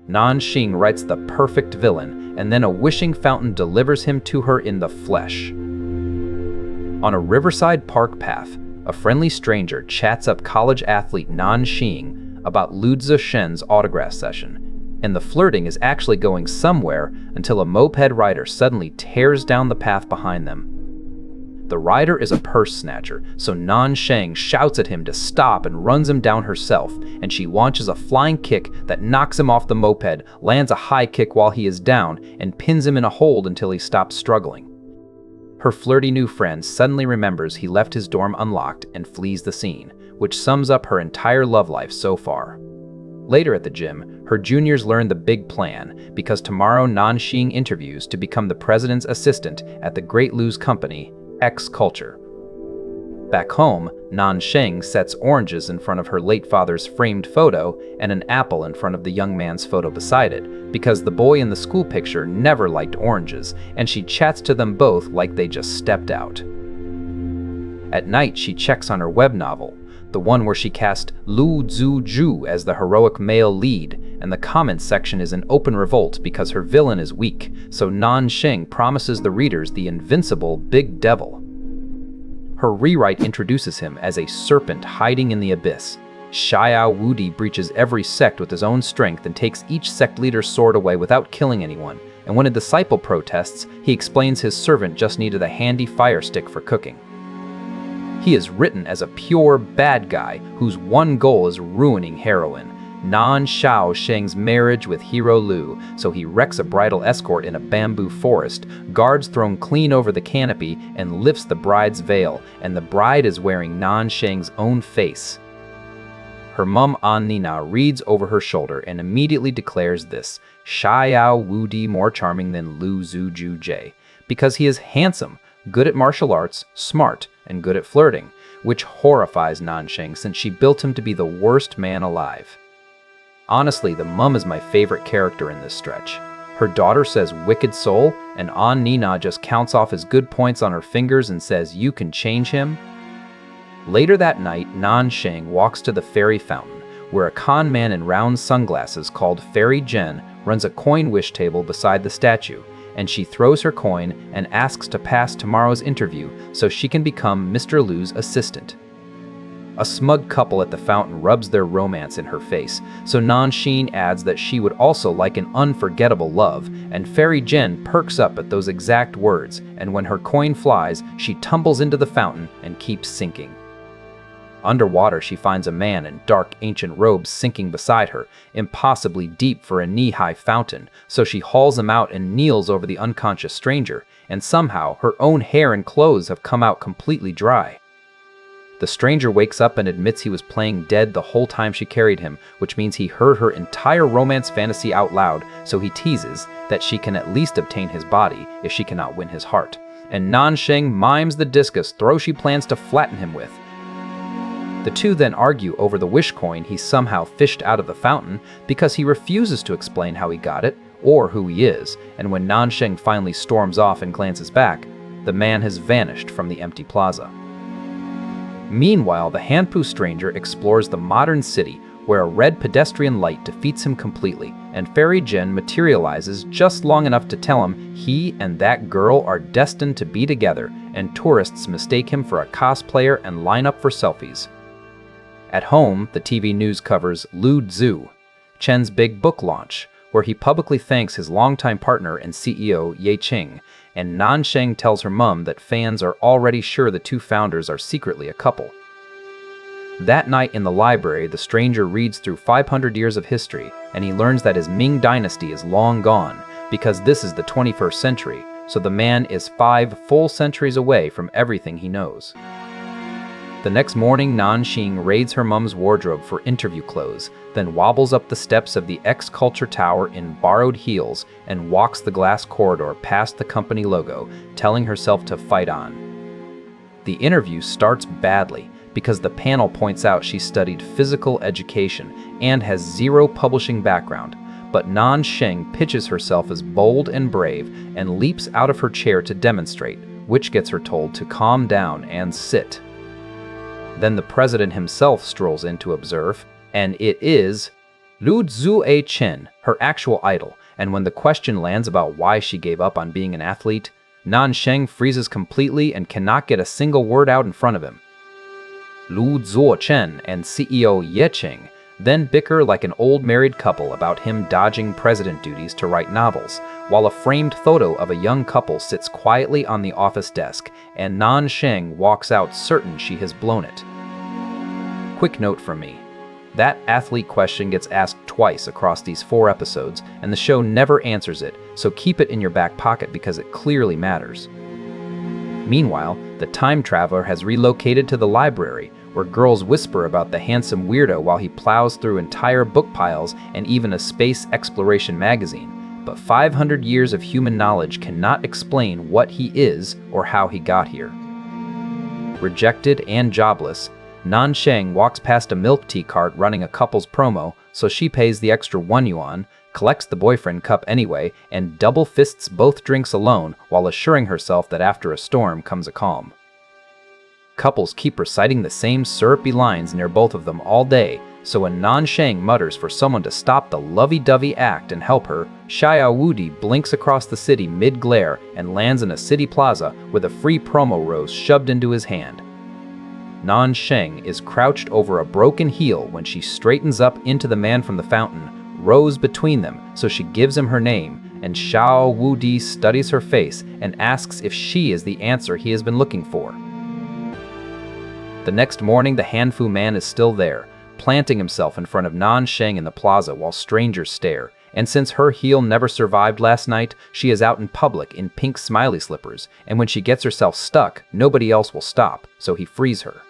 Nan Xing writes the perfect villain, and then a wishing fountain delivers him to her in the flesh. On a riverside park path, a friendly stranger chats up college athlete Nan Xing about Shen's autograph session, and the flirting is actually going somewhere until a moped rider suddenly tears down the path behind them. The rider is a purse snatcher, so Nan Xing shouts at him to stop and runs him down herself, and she launches a flying kick that knocks him off the moped, lands a high kick while he is down, and pins him in a hold until he stops struggling. Her flirty new friend suddenly remembers he left his dorm unlocked and flees the scene, which sums up her entire love life so far. Later at the gym, her juniors learn the big plan because tomorrow Nan Xing interviews to become the president's assistant at the Great Lu's company, X Culture. Back home, Nan Xing sets oranges in front of her late father's framed photo and an apple in front of the young man's photo beside it, because the boy in the school picture never liked oranges, and she chats to them both like they just stepped out. At night, she checks on her web novel, the one where she cast Lu Zhu as the heroic male lead, and the comments section is in open revolt because her villain is weak, so Nan Xing promises the readers the invincible Big Devil. Her rewrite introduces him as a serpent hiding in the abyss. Xiao Wudi breaches every sect with his own strength and takes each sect leader's sword away without killing anyone, and when a disciple protests, he explains his servant just needed a handy fire stick for cooking. He is written as a pure bad guy whose one goal is ruining heroine, Nan Xiao Sheng's marriage with Hero Lu, so he wrecks a bridal escort in a bamboo forest, guards thrown clean over the canopy, and lifts the bride's veil, and the bride is wearing Nan Sheng's own face. Her mum Nina reads over her shoulder and immediately declares this Xiao Wudi more charming than Lu Zhu because he is handsome, good at martial arts, smart, and good at flirting, which horrifies Nan Xing since she built him to be the worst man alive. Honestly, the mum is my favorite character in this stretch. Her daughter says wicked soul, and Nina just counts off his good points on her fingers and says you can change him. Later that night, Nan Xing walks to the fairy fountain, where a con man in round sunglasses called Fairy Chen runs a coin wish table beside the statue, and she throws her coin and asks to pass tomorrow's interview so she can become Mr. Lu's assistant. A smug couple at the fountain rubs their romance in her face, so Nan Xing adds that she would also like an unforgettable love, and Fairy Jen perks up at those exact words, and when her coin flies, she tumbles into the fountain and keeps sinking. Underwater, she finds a man in dark ancient robes sinking beside her, impossibly deep for a knee-high fountain, so she hauls him out and kneels over the unconscious stranger, and somehow her own hair and clothes have come out completely dry. The stranger wakes up and admits he was playing dead the whole time she carried him, which means he heard her entire romance fantasy out loud, so he teases that she can at least obtain his body if she cannot win his heart. And Nan Xing mimes the discus throw she plans to flatten him with. The two then argue over the wish coin he somehow fished out of the fountain because he refuses to explain how he got it or who he is, and when Nan Xing finally storms off and glances back, the man has vanished from the empty plaza. Meanwhile, the Hanpu stranger explores the modern city where a red pedestrian light defeats him completely, and Fairy Jen materializes just long enough to tell him he and that girl are destined to be together, and tourists mistake him for a cosplayer and line up for selfies. At home, the TV news covers Lu Zhu, Chen's big book launch, where he publicly thanks his longtime partner and CEO Ye Qing, and Nan Xing tells her mum that fans are already sure the two founders are secretly a couple. That night in the library, the stranger reads through 500 years of history, and he learns that his Ming dynasty is long gone, because this is the 21st century, so the man is 5 full centuries away from everything he knows. The next morning, Nan Xing raids her mum's wardrobe for interview clothes, then wobbles up the steps of the X-Culture Tower in borrowed heels and walks the glass corridor past the company logo, telling herself to fight on. The interview starts badly because the panel points out she studied physical education and has 0 publishing background, but Nan Xing pitches herself as bold and brave and leaps out of her chair to demonstrate, which gets her told to calm down and sit. Then the president himself strolls in to observe, and it is Lu Zue Chen, her actual idol, and when the question lands about why she gave up on being an athlete, Nan Xing freezes completely and cannot get a single word out in front of him. Lu Zuo Chen and CEO Ye Qing then bicker like an old married couple about him dodging president duties to write novels, while a framed photo of a young couple sits quietly on the office desk, and Nan Xing walks out certain she has blown it. Quick note from me. That athlete question gets asked twice across these 4 episodes, and the show never answers it, so keep it in your back pocket because it clearly matters. Meanwhile, the time traveler has relocated to the library, where girls whisper about the handsome weirdo while he plows through entire book piles and even a space exploration magazine. But 500 years of human knowledge cannot explain what he is or how he got here. Rejected and jobless, Nan Xing walks past a milk tea cart running a couple's promo, so she pays the extra 1 yuan, collects the boyfriend cup anyway, and double fists both drinks alone while assuring herself that after a storm comes a calm. Couples keep reciting the same syrupy lines near both of them all day, so when Nan Xing mutters for someone to stop the lovey-dovey act and help her, Xiao Wudi blinks across the city mid-glare and lands in a city plaza with a free promo rose shoved into his hand. Nan Xing is crouched over a broken heel when she straightens up into the man from the fountain, rose between them, so she gives him her name, and Xiao Wudi studies her face and asks if she is the answer he has been looking for. The next morning, the Hanfu man is still there, planting himself in front of Nan Xing in the plaza while strangers stare, and since her heel never survived last night, she is out in public in pink smiley slippers, and when she gets herself stuck, nobody else will stop, so he frees her.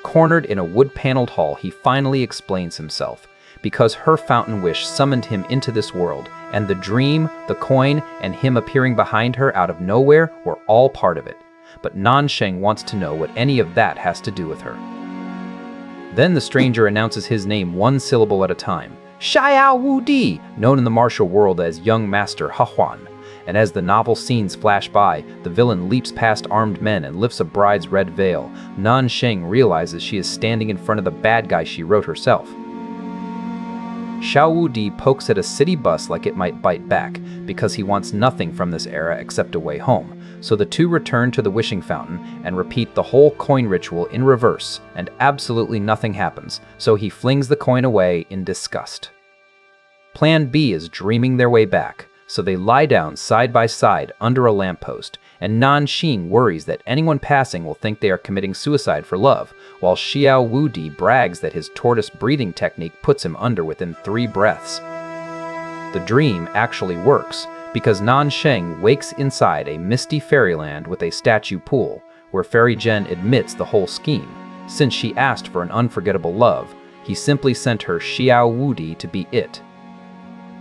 Cornered in a wood-paneled hall, he finally explains himself, because her fountain wish summoned him into this world, and the dream, the coin, and him appearing behind her out of nowhere were all part of it. But Nan Xing wants to know what any of that has to do with her. Then the stranger announces his name 1 syllable at a time, Xiao Wudi, known in the martial world as young Master Hehuan. And as the novel scenes flash by, the villain leaps past armed men and lifts a bride's red veil. Nan Xing realizes she is standing in front of the bad guy she wrote herself. Xiao Wudi pokes at a city bus like it might bite back, because he wants nothing from this era except a way home. So the two return to the wishing fountain and repeat the whole coin ritual in reverse, and absolutely nothing happens, so he flings the coin away in disgust. Plan B is dreaming their way back, so they lie down side by side under a lamppost, and Nan Xing worries that anyone passing will think they are committing suicide for love, while Xiao Wudi brags that his tortoise breathing technique puts him under within 3 breaths. The dream actually works, because Nan Xing wakes inside a misty fairyland with a statue pool, where Fairy Zhen admits the whole scheme. Since she asked for an unforgettable love, he simply sent her Xiao Wudi to be it.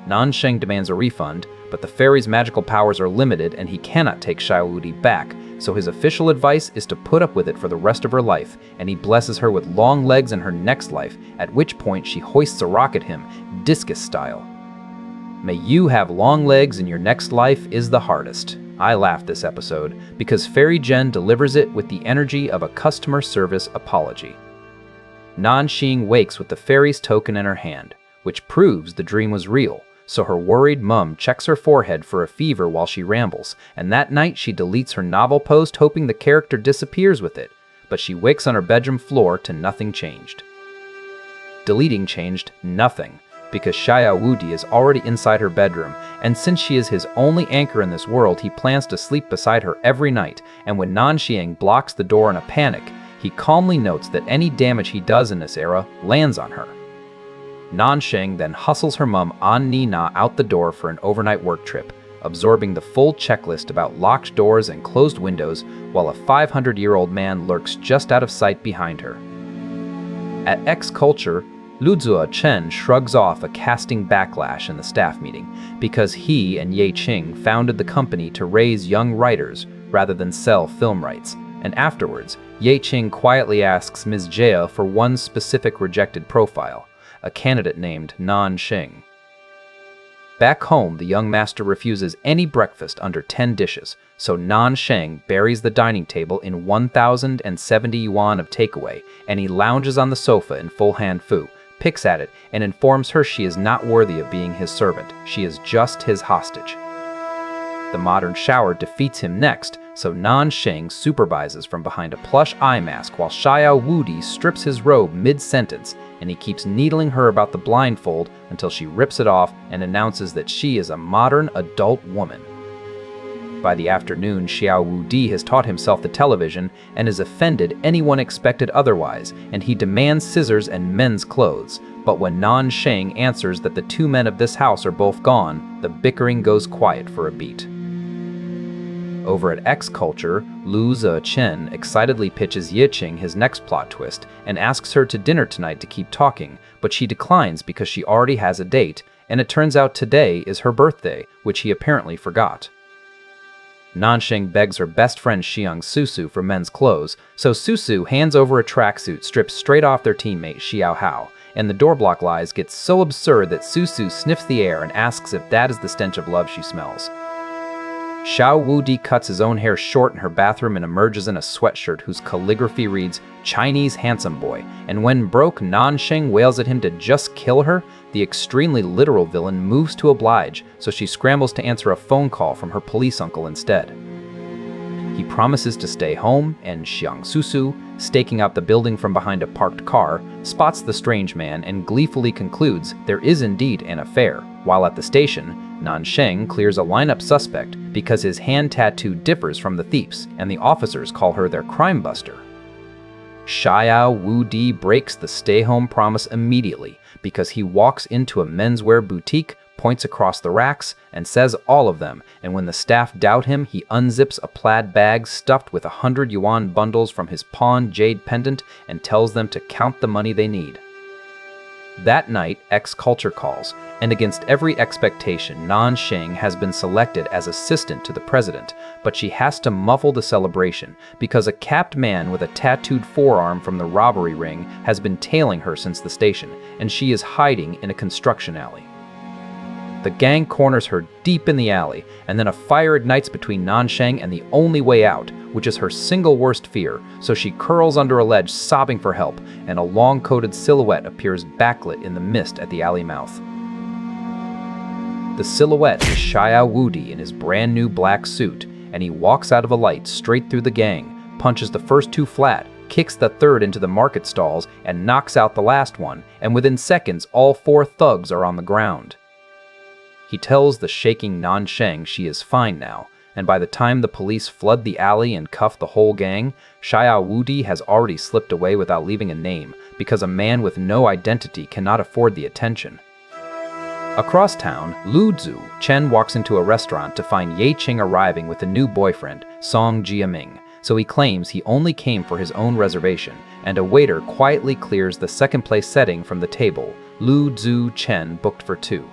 Nan Xing demands a refund, but the fairy's magical powers are limited and he cannot take Xiao Wudi back, so his official advice is to put up with it for the rest of her life, and he blesses her with long legs in her next life, at which point she hoists a rock at him, discus style. May you have long legs in your next life is the hardest. I laughed this episode because Fairy Zhen delivers it with the energy of a customer service apology. Nan Xing wakes with the fairy's token in her hand, which proves the dream was real, so her worried mum checks her forehead for a fever while she rambles, and that night she deletes her novel post hoping the character disappears with it, but she wakes on her bedroom floor to nothing changed. Deleting changed nothing, because Xiao Wudi is already inside her bedroom, and since she is his only anchor in this world, he plans to sleep beside her every night, and when Nan Xing blocks the door in a panic, he calmly notes that any damage he does in this era lands on her. Nan Xing then hustles her mum An Nina out the door for an overnight work trip, absorbing the full checklist about locked doors and closed windows, while a 500-year-old man lurks just out of sight behind her. At X Culture, Luzuo Chen shrugs off a casting backlash in the staff meeting because he and Ye Qing founded the company to raise young writers rather than sell film rights, and afterwards, Ye Qing quietly asks Ms. Jia for one specific rejected profile, a candidate named Nan Xing. Back home, the young master refuses any breakfast under 10 dishes, so Nan Xing buries the dining table in 1,070 yuan of takeaway, and he lounges on the sofa in full hand fu, picks at it, and informs her she is not worthy of being his servant. She is just his hostage. The modern shower defeats him next, so Nan Xing supervises from behind a plush eye mask while Xiao Wudi strips his robe mid-sentence, and he keeps needling her about the blindfold until she rips it off and announces that she is a modern adult woman. By the afternoon, Xiao Wudi has taught himself the television and has offended anyone expected otherwise, and he demands scissors and men's clothes. But when Nan Xing answers that the two men of this house are both gone, the bickering goes quiet for a beat. Over at X Culture, Chen excitedly pitches Yiqing his next plot twist and asks her to dinner tonight to keep talking, but she declines because she already has a date, and it turns out today is her birthday, which he apparently forgot. Nan Xing begs her best friend Xiang Susu for men's clothes, so Susu hands over a tracksuit stripped straight off their teammate Xiao Hao, and the doorblock lies get so absurd that Susu sniffs the air and asks if that is the stench of love she smells. Xiao Wudi cuts his own hair short in her bathroom and emerges in a sweatshirt whose calligraphy reads, "Chinese handsome boy," and when broke, Nan Xing wails at him to just kill her. The extremely literal villain moves to oblige, so she scrambles to answer a phone call from her police uncle instead. He promises to stay home, and Xiang Susu, staking out the building from behind a parked car, spots the strange man and gleefully concludes there is indeed an affair, while at the station, Nan Xing clears a lineup suspect because his hand tattoo differs from the thief's, and the officers call her their crime buster. Xiao Wudi breaks the stay-home promise immediately because he walks into a menswear boutique, points across the racks, and says all of them, and when the staff doubt him, he unzips a plaid bag stuffed with 100 yuan bundles from his pawned jade pendant and tells them to count the money they need. That night, X Culture calls, and against every expectation, Nan Xing has been selected as assistant to the president, but she has to muffle the celebration because a capped man with a tattooed forearm from the robbery ring has been tailing her since the station, and she is hiding in a construction alley. The gang corners her deep in the alley, and then a fire ignites between Nan Xing and the only way out, which is her single worst fear, so she curls under a ledge sobbing for help, and a long-coated silhouette appears backlit in the mist at the alley mouth. The silhouette is Xiao Wudi in his brand new black suit, and he walks out of a light straight through the gang, punches the first two flat, kicks the third into the market stalls, and knocks out the last one, and within seconds all four thugs are on the ground. He tells the shaking Nan Xing she is fine now, and by the time the police flood the alley and cuff the whole gang, Xiao Wudi has already slipped away without leaving a name, because a man with no identity cannot afford the attention. Across town, Chen walks into a restaurant to find Yiqing arriving with a new boyfriend, Song Jiaming, so he claims he only came for his own reservation, and a waiter quietly clears the second-place setting from the table Chen booked for two.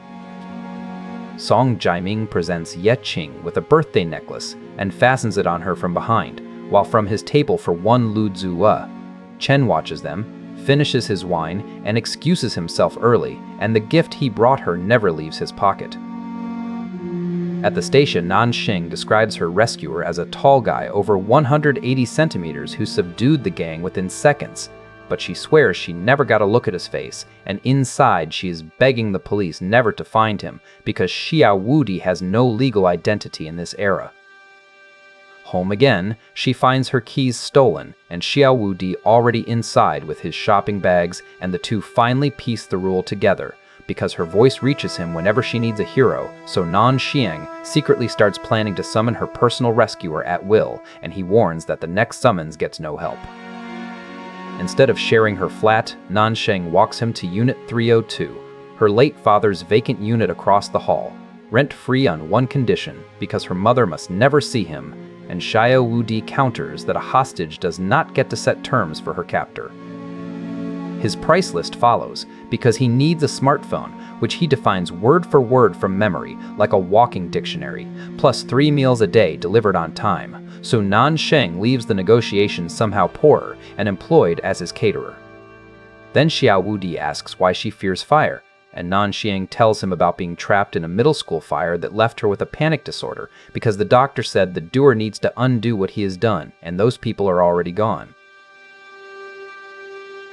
Song Jiaming presents Yiqing with a birthday necklace and fastens it on her from behind, while from his table for one Chen watches them, finishes his wine, and excuses himself early, and the gift he brought her never leaves his pocket. At the station, Nan Xing describes her rescuer as a tall guy over 180 centimeters who subdued the gang within seconds, but she swears she never got a look at his face, and inside she is begging the police never to find him because Xiao Wudi has no legal identity in this era. Home again, she finds her keys stolen, and Xiao Wudi already inside with his shopping bags, and the two finally piece the rule together, because her voice reaches him whenever she needs a hero, so Nan Xing secretly starts planning to summon her personal rescuer at will, and he warns that the next summons gets no help. Instead of sharing her flat, Nan Xing walks him to Unit 302, her late father's vacant unit across the hall, rent-free on one condition, because her mother must never see him, and Xiao Wudi counters that a hostage does not get to set terms for her captor. His price list follows, because he needs a smartphone, which he defines word for word from memory, like a walking dictionary, plus 3 meals a day delivered on time. So Nan Xing leaves the negotiations somehow poorer and employed as his caterer. Then Xiao Wudi asks why she fears fire, and Nan Xing tells him about being trapped in a middle school fire that left her with a panic disorder because the doctor said the doer needs to undo what he has done, and those people are already gone.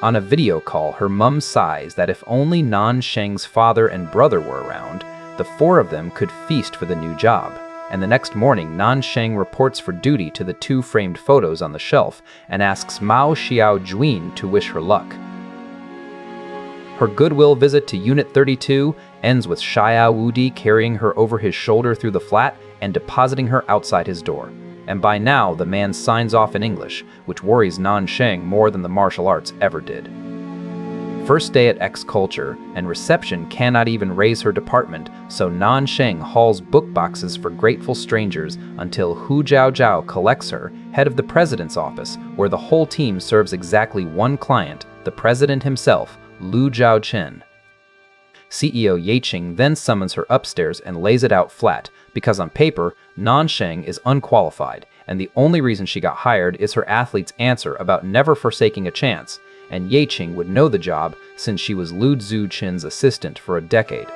On a video call, her mum sighs that if only Nan Xing's father and brother were around, the four of them could feast for the new job. And the next morning, Nan Xing reports for duty to the two framed photos on the shelf and asks Mao Xiaojuan to wish her luck. Her goodwill visit to Unit 32 ends with Xiao Wudi carrying her over his shoulder through the flat and depositing her outside his door. And by now, the man signs off in English, which worries Nan Xing more than the martial arts ever did. First day at X Culture, and reception cannot even raise her department, so Nan Xing hauls book boxes for grateful strangers until Hu Zhaozhao collects her, head of the president's office, where the whole team serves exactly one client, the president himself, Lu Zhaochen. CEO Yeching then summons her upstairs and lays it out flat, because on paper, Nan Xing is unqualified, and the only reason she got hired is her athlete's answer about never forsaking a chance, and Yeching would know the job since she was Lu Zhuchen's assistant for a decade.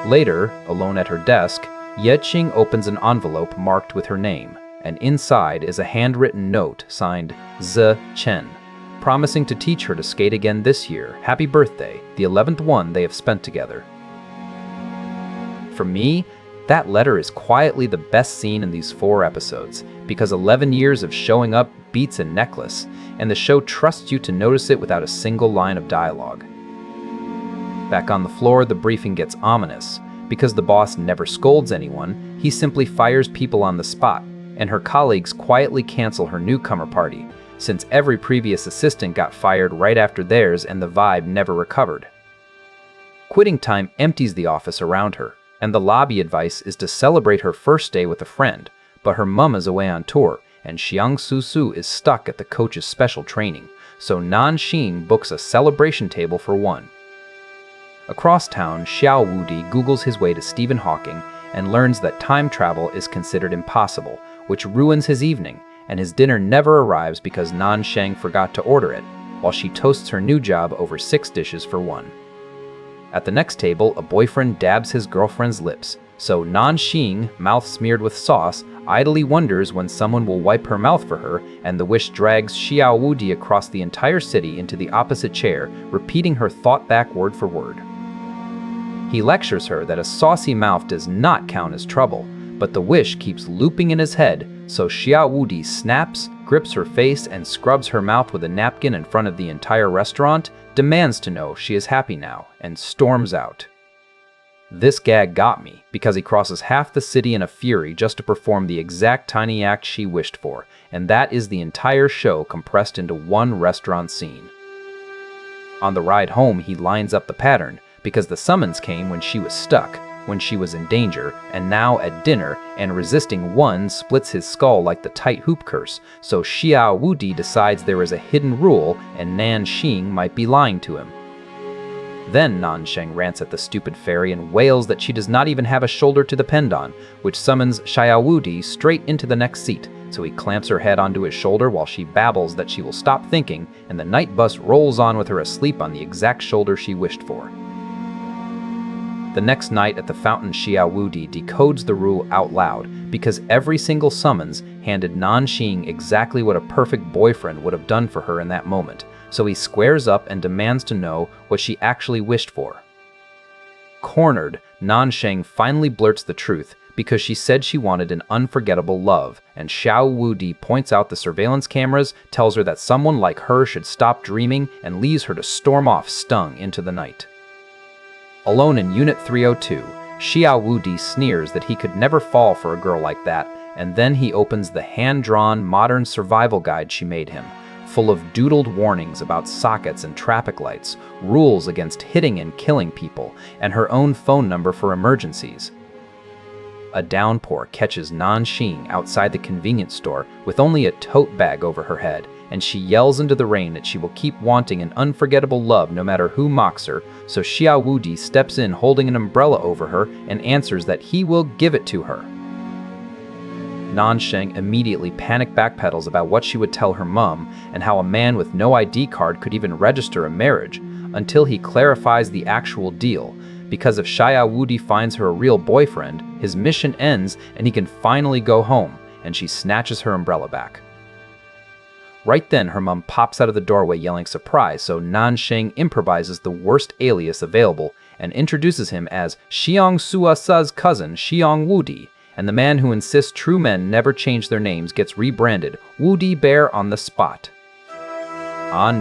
Later, alone at her desk, Yeching opens an envelope marked with her name, and inside is a handwritten note signed Chen, promising to teach her to skate again this year. Happy birthday, the 11th one they have spent together. For me, that letter is quietly the best scene in these 4 episodes, because 11 years of showing up beats a necklace, and the show trusts you to notice it without a single line of dialogue. Back on the floor, the briefing gets ominous. Because the boss never scolds anyone, he simply fires people on the spot, and her colleagues quietly cancel her newcomer party, since every previous assistant got fired right after theirs and the vibe never recovered. Quitting time empties the office around her, and the lobby advice is to celebrate her first day with a friend, but her mum is away on tour, and Xiang Susu is stuck at the coach's special training, so Nan Xing books a celebration table for one. Across town, Xiao Wudi Googles his way to Stephen Hawking and learns that time travel is considered impossible, which ruins his evening, and his dinner never arrives because Nan Xing forgot to order it, while she toasts her new job over 6 dishes for one. At the next table, a boyfriend dabs his girlfriend's lips, so Nan Xing, mouth smeared with sauce, idly wonders when someone will wipe her mouth for her, and the wish drags Xiao Wudi across the entire city into the opposite chair, repeating her thought back word for word. He lectures her that a saucy mouth does not count as trouble, but the wish keeps looping in his head, so Xiao Wudi snaps, grips her face, and scrubs her mouth with a napkin in front of the entire restaurant, demands to know she is happy now, and storms out. This gag got me, because he crosses half the city in a fury just to perform the exact tiny act she wished for, and that is the entire show compressed into one restaurant scene. On the ride home, he lines up the pattern, because the summons came when she was stuck, when she was in danger, and now at dinner, and resisting one splits his skull like the tight hoop curse, so Xiao Wudi decides there is a hidden rule and Nan Xing might be lying to him. Then Nan Xing rants at the stupid fairy and wails that she does not even have a shoulder to depend on, which summons Xiao Wudi straight into the next seat, so he clamps her head onto his shoulder while she babbles that she will stop thinking, and the night bus rolls on with her asleep on the exact shoulder she wished for. The next night at the fountain, Xiao Wudi decodes the rule out loud because every single summons handed Nan Xing exactly what a perfect boyfriend would have done for her in that moment, so he squares up and demands to know what she actually wished for. Cornered, Nan Xing finally blurts the truth because she said she wanted an unforgettable love, and Xiao Wudi points out the surveillance cameras, tells her that someone like her should stop dreaming, and leaves her to storm off stung into the night. Alone in Unit 302, Xiao Wudi sneers that he could never fall for a girl like that, and then he opens the hand-drawn modern survival guide she made him, full of doodled warnings about sockets and traffic lights, rules against hitting and killing people, and her own phone number for emergencies. A downpour catches Nan Xing outside the convenience store with only a tote bag over her head, and she yells into the rain that she will keep wanting an unforgettable love no matter who mocks her, so Xiao Wudi steps in holding an umbrella over her and answers that he will give it to her. Nan Xing immediately panic backpedals about what she would tell her mum and how a man with no ID card could even register a marriage, until he clarifies the actual deal, because if Xiao Wudi finds her a real boyfriend, his mission ends and he can finally go home, and she snatches her umbrella back. Right then, her mom pops out of the doorway yelling surprise, so Nan Xing improvises the worst alias available and introduces him as Xiang Suasa's cousin, Xiao Wudi, and the man who insists true men never change their names gets rebranded Wudi Bear on the spot.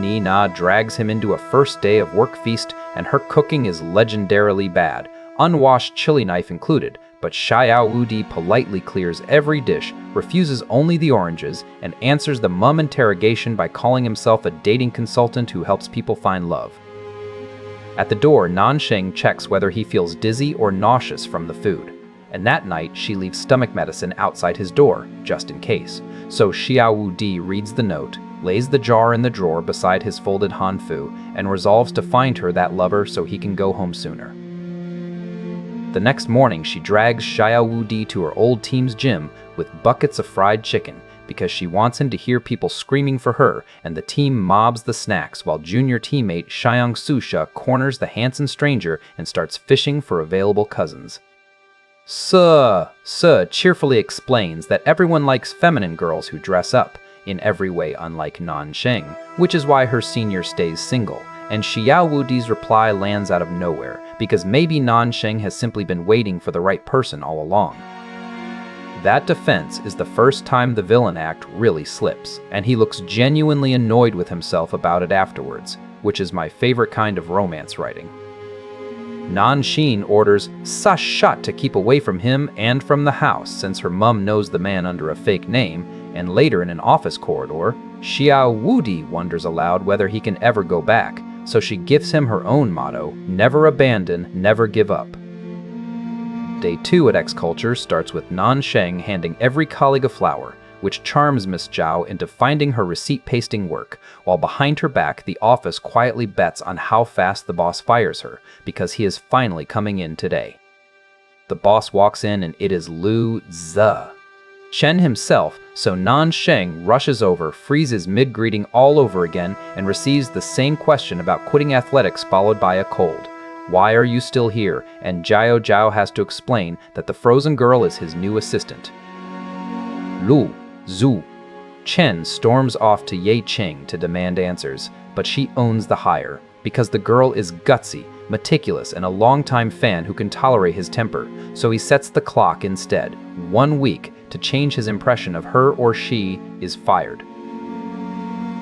Ni Na drags him into a first day of work feast, and her cooking is legendarily bad, unwashed chili knife included, but Xiao Wudi politely clears every dish, refuses only the oranges, and answers the mum interrogation by calling himself a dating consultant who helps people find love. At the door, Nan Xing checks whether he feels dizzy or nauseous from the food, and that night she leaves stomach medicine outside his door, just in case. So Xiao Wudi reads the note, lays the jar in the drawer beside his folded hanfu, and resolves to find her that lover so he can go home sooner. The next morning, she drags Xiao Wudi to her old team's gym with buckets of fried chicken because she wants him to hear people screaming for her, and the team mobs the snacks while junior teammate Xiang Susha corners the handsome stranger and starts fishing for available cousins. Se cheerfully explains that everyone likes feminine girls who dress up, in every way unlike Nan Xing, which is why her senior stays single, and Xiao Wudi's reply lands out of nowhere, because maybe Nan Xing has simply been waiting for the right person all along. That defense is the first time the villain act really slips, and he looks genuinely annoyed with himself about it afterwards, which is my favorite kind of romance writing. Nan Xing orders Sashat to keep away from him and from the house since her mum knows the man under a fake name, and later in an office corridor, Xiao Wudi wonders aloud whether he can ever go back, so she gives him her own motto, never abandon, never give up. Day 2 at X-Culture starts with Nan Xing handing every colleague a flower, which charms Miss Zhao into finding her receipt-pasting work, while behind her back the office quietly bets on how fast the boss fires her, because he is finally coming in today. The boss walks in and it is Lu Zi. Chen himself, so Nan Xing rushes over, freezes mid-greeting all over again, and receives the same question about quitting athletics followed by a cold. Why are you still here? And Zhao has to explain that the frozen girl is his new assistant. Lu Zhu. Chen storms off to Ye Qing to demand answers, but she owns the hire, because the girl is gutsy, meticulous, and a longtime fan who can tolerate his temper, so he sets the clock instead, 1 week, to change his impression of her or she is fired.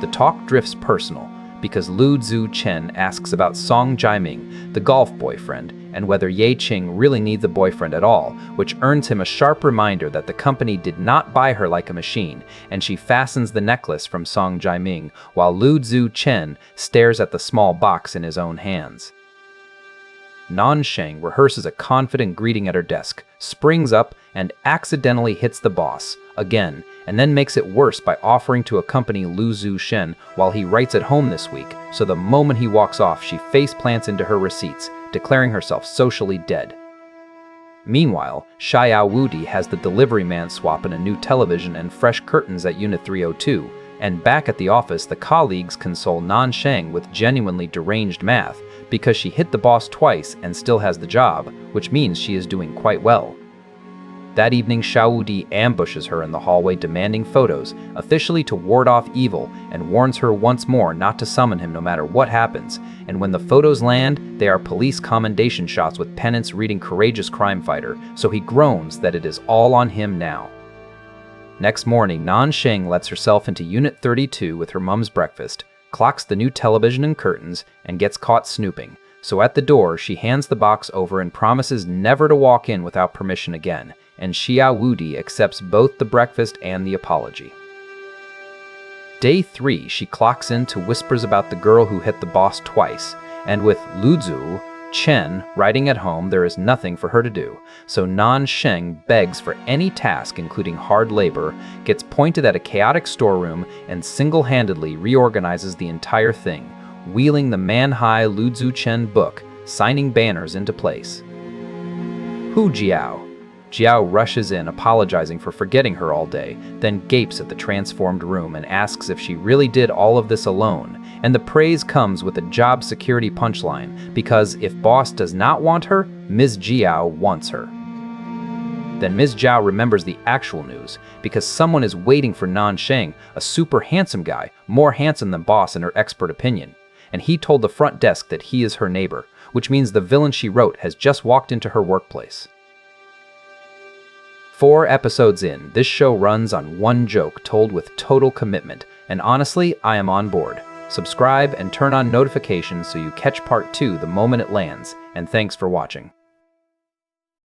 The talk drifts personal, because Lu Zhu Chen asks about Song Jiaming, the golf boyfriend, and whether Ye Qing really needs a boyfriend at all, which earns him a sharp reminder that the company did not buy her like a machine, and she fastens the necklace from Song Jiaming, while Lu Zhu Chen stares at the small box in his own hands. Nan Xing rehearses a confident greeting at her desk, springs up, and accidentally hits the boss, again, and then makes it worse by offering to accompany Lu Zhu Shen while he writes at home this week, so the moment he walks off she face plants into her receipts, declaring herself socially dead. Meanwhile, Xiao Wudi has the delivery man swap in a new television and fresh curtains at Unit 302, and back at the office the colleagues console Nan Xing with genuinely deranged math, because she hit the boss twice and still has the job, which means she is doing quite well. That evening, Xiao Wudi ambushes her in the hallway demanding photos, officially to ward off evil, and warns her once more not to summon him no matter what happens, and when the photos land, they are police commendation shots with pennants reading courageous crime fighter, so he groans that it is all on him now. Next morning, Nan Xing lets herself into Unit 32 with her mum's breakfast, clocks the new television and curtains, and gets caught snooping. So at the door, she hands the box over and promises never to walk in without permission again, and Xiao Wudi accepts both the breakfast and the apology. Day 3, she clocks in to whispers about the girl who hit the boss twice, and with Lu Zhu Chen writing at home, there is nothing for her to do, so Nan Xing begs for any task including hard labor, gets pointed at a chaotic storeroom, and single-handedly reorganizes the entire thing, wheeling the man-high Lu Zhu Chen book, signing banners into place. Hu Jiao. Jiao rushes in, apologizing for forgetting her all day, then gapes at the transformed room and asks if she really did all of this alone, and the praise comes with a job security punchline, because if boss does not want her, Ms. Jiao wants her. Then Ms. Zhao remembers the actual news because someone is waiting for Nan Xing, a super handsome guy, more handsome than boss in her expert opinion. And he told the front desk that he is her neighbor, which means the villain she wrote has just walked into her workplace. 4 episodes in, this show runs on one joke told with total commitment, and honestly, I am on board. Subscribe and turn on notifications so you catch part 2 the moment it lands, and thanks for watching.